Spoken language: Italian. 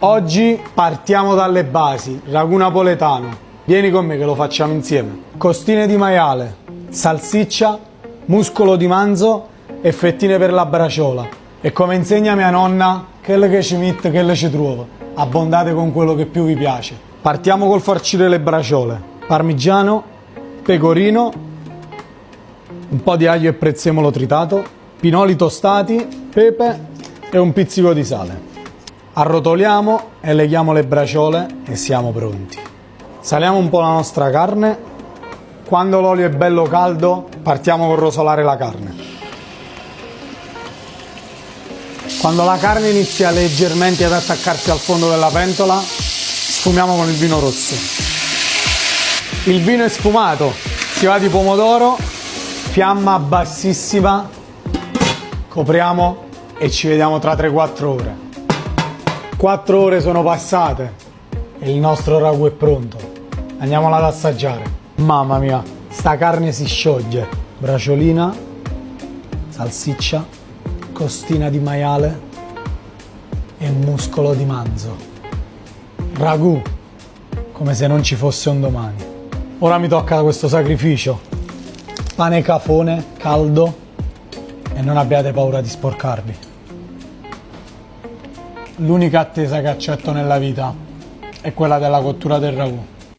Oggi partiamo dalle basi, ragù napoletano. Vieni con me che lo facciamo insieme. Costine di maiale, salsiccia, muscolo di manzo e fettine per la braciola. E come insegna mia nonna, quello che ci mette, quello ci trova. Abbondate con quello che più vi piace. Partiamo col farcire le braciole. Parmigiano, pecorino, un po' di aglio e prezzemolo tritato, pinoli tostati, pepe e un pizzico di sale. Arrotoliamo e leghiamo le braciole e siamo pronti. Saliamo un po' la nostra carne. Quando l'olio è bello caldo, partiamo con rosolare la carne. Quando la carne inizia leggermente ad attaccarsi al fondo della pentola, sfumiamo con il vino rosso. Il vino è sfumato, si va di pomodoro, fiamma bassissima, copriamo e ci vediamo tra 3-4 ore. 4 ore sono passate e il nostro ragù è pronto. Andiamolo ad assaggiare. Mamma mia, sta carne si scioglie. Braciolina, salsiccia, costina di maiale e muscolo di manzo. Ragù, come se non ci fosse un domani. Ora mi tocca questo sacrificio. Pane cafone, caldo, e non abbiate paura di sporcarvi. L'unica attesa che accetto nella vita è quella della cottura del ragù.